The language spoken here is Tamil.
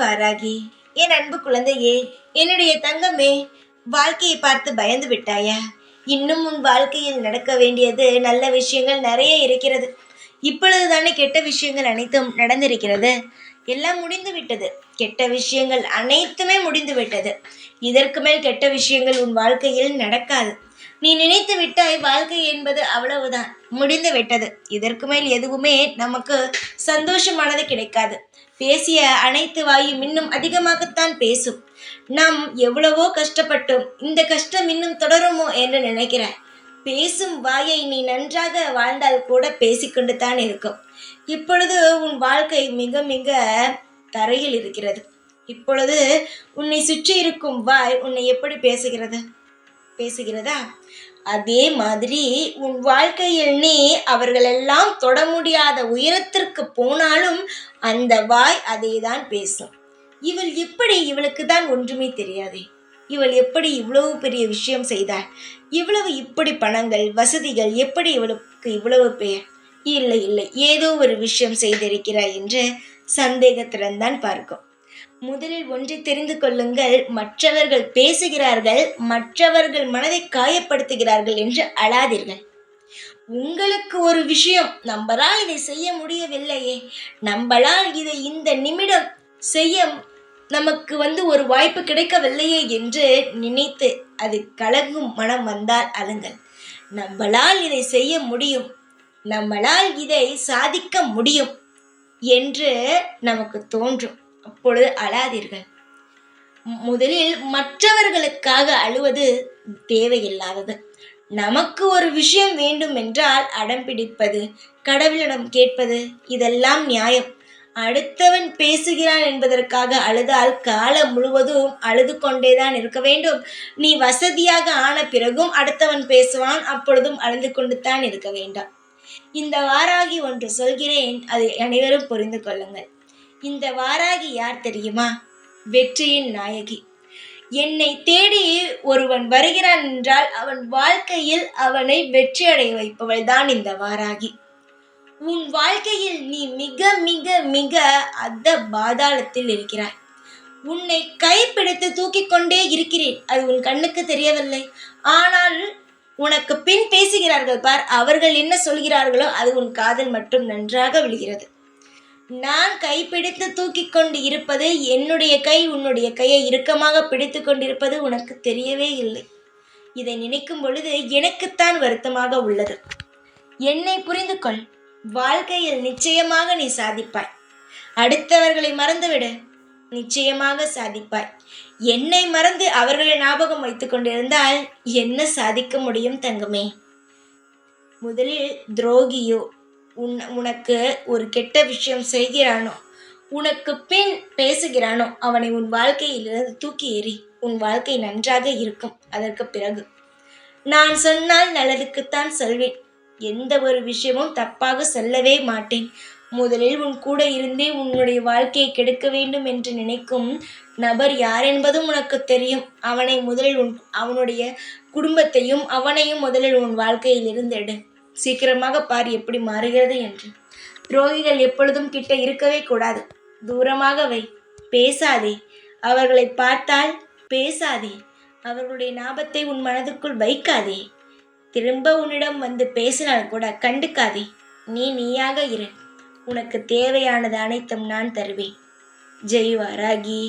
வாராகி, என் அன்பு குழந்தையே, என்னுடைய தங்கமே, வாழ்க்கையை பார்த்து பயந்து விட்டாயா? இன்னும் உன் வாழ்க்கையில் நடக்க வேண்டியது நல்ல விஷயங்கள் நிறைய இருக்கிறது. இப்பொழுதுதானே கெட்ட விஷயங்கள் அனைத்தும் நடந்திருக்கிறது. எல்லாம் முடிந்து விட்டது. கெட்ட விஷயங்கள் அனைத்துமே முடிந்து விட்டது. இதற்கு மேல் கெட்ட விஷயங்கள் உன் வாழ்க்கையில் நடக்காது. நீ நினைத்து விட்டாய் வாழ்க்கை என்பது அவ்வளவுதான், முடிந்து விட்டது. இதற்கு மேல் எதுவுமே நமக்கு சந்தோஷமானது கிடைக்காது. பேசிய அனைத்து வாயும் இன்னும் அதிகமாகத்தான் பேசும். நாம் எவ்வளவோ கஷ்டப்பட்டோம், இந்த கஷ்டம் இன்னும் தொடருமோ என்று நினைக்கிறாய். பேசும் வாயை நீ நன்றாக வாழ்ந்தால் கூட பேசிக்கொண்டு தான் இருக்கும். இப்பொழுது உன் வாழ்க்கை மிக மிக தரையில் இருக்கிறது. இப்பொழுது உன்னை சுற்றி இருக்கும் வாய் உன்னை எப்படி பேசுகிறதா? அதே மாதிரி உன் வாழ்க்கையில் நீ அவர்களெல்லாம் தொட முடியாத உயரத்திற்கு போனாலும் அந்த வாய் அதை தான் பேசும். இவளுக்கு தான் ஒன்றுமே தெரியாதே, இவள் எப்படி இவ்வளவு பெரிய விஷயம் செய்தாள், இப்படி பணங்கள் வசதிகள், எப்படி இவளுக்கு இவ்வளவு பெயர்? இல்லை இல்லை, ஏதோ ஒரு விஷயம் செய்திருக்கிறாய் என்று சந்தேகத்துடன் தான் பார்க்கும். முதலில் ஒன்றை தெரிந்து கொள்ளுங்கள், மற்றவர்கள் பேசுகிறார்கள், மற்றவர்கள் மனதை காயப்படுத்துகிறார்கள் என்று அழாதீர்கள். உங்களுக்கு ஒரு விஷயம், நம்மளால் இதை செய்ய முடியவில்லையே, நம்மளால் இதை இந்த நிமிடம் செய்ய நமக்கு ஒரு வாய்ப்பு கிடைக்கவில்லையே என்று நினைத்து அது கலங்கும் மனம் வந்தால் அழுங்கள். நம்மளால் இதை செய்ய முடியும், நம்மளால் இதை சாதிக்க முடியும் என்று நமக்கு தோன்றும். அப்பொழுது அழாதீர்கள். முதலில் மற்றவர்களுக்காக அழுவது தேவையில்லாதது. நமக்கு ஒரு விஷயம் வேண்டும் என்றால் அடம் பிடிப்பது, கடவுளிடம் கேட்பது, இதெல்லாம் நியாயம். அடுத்தவன் பேசுகிறான் என்பதற்காக அழுதால் காலம் முழுவதும் அழுது கொண்டேதான் இருக்க வேண்டும். நீ வசதியாக ஆன பிறகும் அடுத்தவன் பேசுவான், அப்பொழுதும் அழுது கொண்டு தான் இருக்க வேண்டாம். இந்த வாராகி ஒன்று சொல்கிறேன், அதை அனைவரும் புரிந்து கொள்ளுங்கள். இந்த வாராகி யார் தெரியுமா? வெற்றியின் நாயகி. என்னை தேடி ஒருவன் வருகிறான் என்றால் அவன் வாழ்க்கையில் அவனை வெற்றி அடைய வைப்பவள் தான் இந்த வாராகி. உன் வாழ்க்கையில் நீ மிக மிக மிக பாதாளத்தில் இருக்கிறாய். உன்னை கைப்பிடித்து தூக்கிக் கொண்டே இருக்கிறேன், அது உன் கண்ணுக்கு தெரியவில்லை. ஆனால் உனக்கு பின் பேசுகிறார்கள் பார், அவர்கள் என்ன சொல்கிறார்களோ அது உன் காதில் மட்டும் நன்றாக விழுகிறது. நான் கைப்பிடித்து தூக்கி கொண்டு இருப்பது என்னுடைய கை, உன்னுடைய கையை இறுக்கமாக பிடித்து கொண்டிருப்பது உனக்கு தெரியவே இல்லை. இதை நினைக்கும் பொழுது எனக்குத்தான் வருத்தமாக உள்ளது. என்னை புரிந்து கொள், வாழ்க்கையில் நிச்சயமாக நீ சாதிப்பாய். அடுத்தவர்களை மறந்துவிடு, நிச்சயமாக சாதிப்பாய். என்னை மறந்து அவர்களை ஞாபகம் வைத்துக் கொண்டிருந்தால் என்ன சாதிக்க முடியும் தங்கமே? முதலில் துரோகியோ, உனக்கு ஒரு கெட்ட விஷயம் செய்கிறானோ, உனக்கு பின் பேசுகிறானோ, அவனை உன் வாழ்க்கையிலிருந்து தூக்கி எறி. உன் வாழ்க்கை நன்றாக இருக்கும். அதற்கு பிறகு நான் சொன்னால் நல்லதுக்குத்தான் சொல்வேன். எந்த ஒரு விஷயமும் தப்பாக சொல்லவே மாட்டேன். முதலில் உன் கூட இருந்தே உன்னுடைய வாழ்க்கையை கெடுக்க வேண்டும் என்று நினைக்கும் நபர் யார் என்பதும் உனக்கு தெரியும். அவனை முதலில் அவனுடைய குடும்பத்தையும் அவனையும் முதலில் உன் வாழ்க்கையில் இருந்து எடு. சீக்கிரமாக பார் எப்படி மாறுகிறது என்று. துரோகிகள் எப்பொழுதும் கிட்ட இருக்கவே கூடாது, தூரமாக வை. பேசாதே, அவர்களை பார்த்தால் பேசாதே, அவர்களுடைய ஞாபகத்தை உன் மனதுக்குள் வைக்காதே. திரும்ப உன்னிடம் பேசினால் கூட கண்டுக்காதே. நீயாக இரு. உனக்கு தேவையானது அனைத்தும் நான் தருவேன். ஜெய் வாராகி.